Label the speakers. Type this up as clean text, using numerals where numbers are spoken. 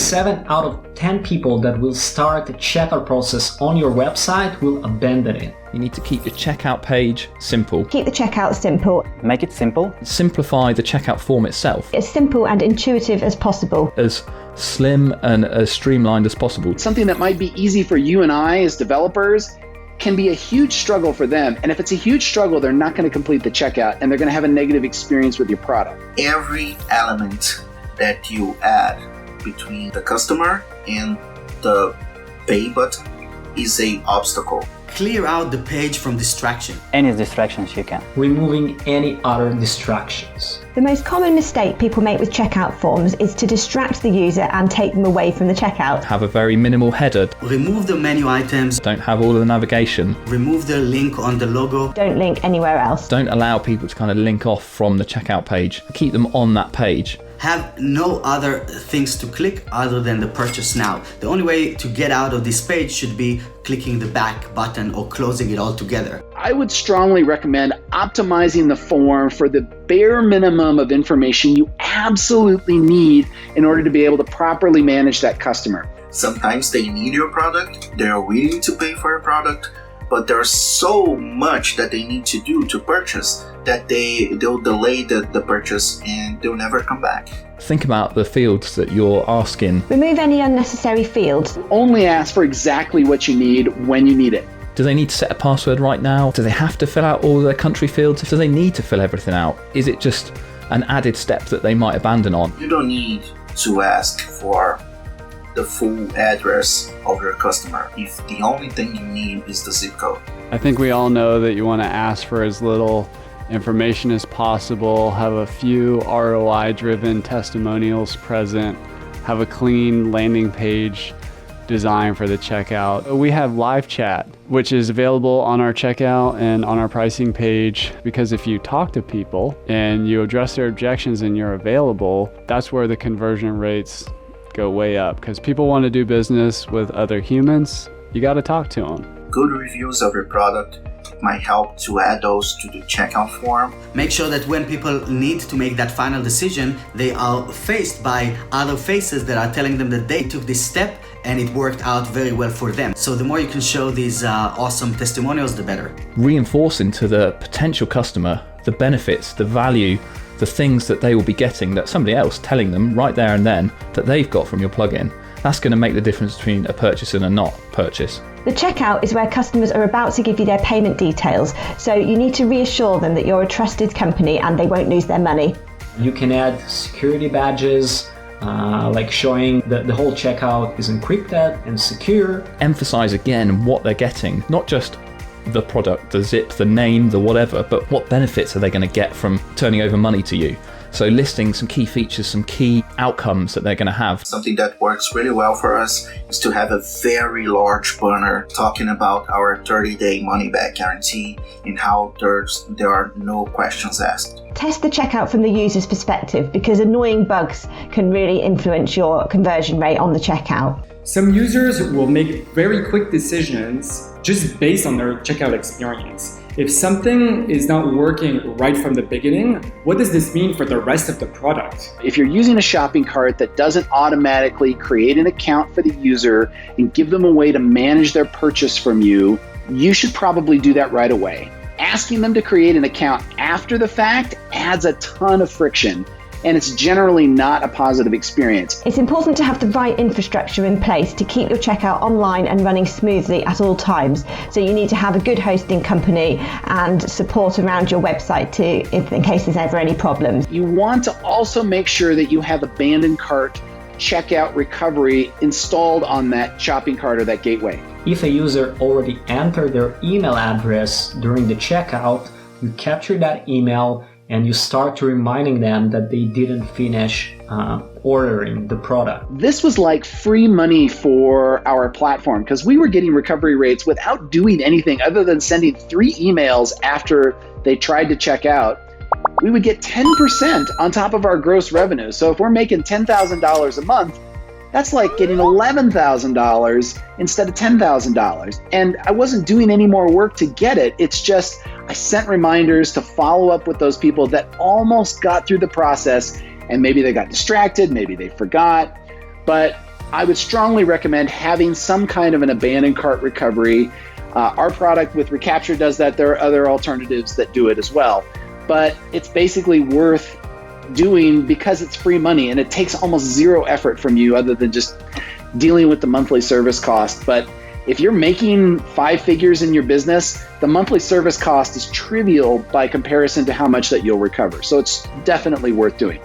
Speaker 1: 7 out of 10 people that will start the checkout process on your website will abandon it.
Speaker 2: You need to keep your checkout page simple.
Speaker 3: Keep the checkout simple.
Speaker 4: Make it simple.
Speaker 2: Simplify the checkout form itself.
Speaker 3: As simple and intuitive as possible.
Speaker 2: As slim and as streamlined as possible.
Speaker 5: Something that might be easy for you and I as developers can be a huge struggle for them. And if it's a huge struggle, they're not going to complete the checkout and they're going to have a negative experience with your product.
Speaker 6: Every element that you add between the customer and the pay button is an obstacle.
Speaker 7: Clear out the page from distraction.
Speaker 4: Any distractions you can.
Speaker 1: Removing any other distractions.
Speaker 3: The most common mistake people make with checkout forms is to distract the user and take them away from the checkout.
Speaker 2: Have a very minimal header.
Speaker 7: Remove the menu items.
Speaker 2: Don't have all of the navigation.
Speaker 7: Remove the link on the logo.
Speaker 3: Don't link anywhere else.
Speaker 2: Don't allow people to kind of link off from the checkout page. Keep them on that page.
Speaker 7: Have no other things to click other than the purchase now. The only way to get out of this page should be clicking the back button or closing it all together.
Speaker 5: I would strongly recommend optimizing the form for the bare minimum of information you absolutely need in order to be able to properly manage that customer.
Speaker 6: Sometimes they need your product, they're willing to pay for your product, but there's so much that they need to do to purchase that they'll delay the purchase and they'll never come back.
Speaker 2: Think about the fields that you're asking.
Speaker 3: Remove any unnecessary fields.
Speaker 5: Only ask for exactly what you need when you need it.
Speaker 2: Do they need to set a password right now? Do they have to fill out all their country fields? Do they need to fill everything out? Is it just an added step that they might abandon on?
Speaker 6: You don't need to ask for the full address of your customer if the only thing you need is the zip code.
Speaker 8: I think we all know that you want to ask for as little information as possible, have a few ROI-driven testimonials present, have a clean landing page design for the checkout. We have live chat, which is available on our checkout and on our pricing page, because if you talk to people and you address their objections and you're available, that's where the conversion rates go way up, because people want to do business with other humans. You got to talk to them.
Speaker 6: Good reviews of your product might help to add those to the checkout form.
Speaker 7: Make sure that when people need to make that final decision, they are faced by other faces that are telling them that they took this step and it worked out very well for them. So the more you can show these awesome testimonials, the better.
Speaker 2: Reinforcing to the potential customer the benefits, the value, the things that they will be getting that somebody else telling them right there and then that they've got from your plugin. That's going to make the difference between a purchase and a not purchase.
Speaker 3: The checkout is where customers are about to give you their payment details, so you need to reassure them that you're a trusted company and they won't lose their money.
Speaker 1: You can add security badges, like showing that the whole checkout is encrypted and secure.
Speaker 2: Emphasize again what they're getting, not just the product, the zip, the name, the whatever, but what benefits are they going to get from turning over money to you? So listing some key features, some key outcomes that they're going to have.
Speaker 6: Something that works really well for us is to have a very large banner talking about our 30-day money-back guarantee and how there are no questions asked.
Speaker 3: Test the checkout from the user's perspective, because annoying bugs can really influence your conversion rate on the checkout.
Speaker 9: Some users will make very quick decisions just based on their checkout experience. If something is not working right from the beginning, what does this mean for the rest of the product?
Speaker 5: If you're using a shopping cart that doesn't automatically create an account for the user and give them a way to manage their purchase from you, you should probably do that right away. Asking them to create an account after the fact adds a ton of friction, and it's generally not a positive experience.
Speaker 3: It's important to have the right infrastructure in place to keep your checkout online and running smoothly at all times. So you need to have a good hosting company and support around your website too, in case there's ever any problems.
Speaker 5: You want to also make sure that you have abandoned cart checkout recovery installed on that shopping cart or that gateway.
Speaker 1: If a user already entered their email address during the checkout, you capture that email and you start reminding them that they didn't finish ordering the product.
Speaker 5: This was like free money for our platform, because we were getting recovery rates without doing anything other than sending 3 emails after they tried to check out. We would get 10% on top of our gross revenue. So if we're making $10,000 a month, that's like getting $11,000 instead of $10,000. And I wasn't doing any more work to get it. It's just I sent reminders to follow up with those people that almost got through the process, and maybe they got distracted, maybe they forgot. But I would strongly recommend having some kind of an abandoned cart recovery. Our product with Recapture does that. There are other alternatives that do it as well. But it's basically worth doing because it's free money and it takes almost zero effort from you other than just dealing with the monthly service cost. But if you're making 5 figures in your business, the monthly service cost is trivial by comparison to how much that you'll recover. So it's definitely worth doing.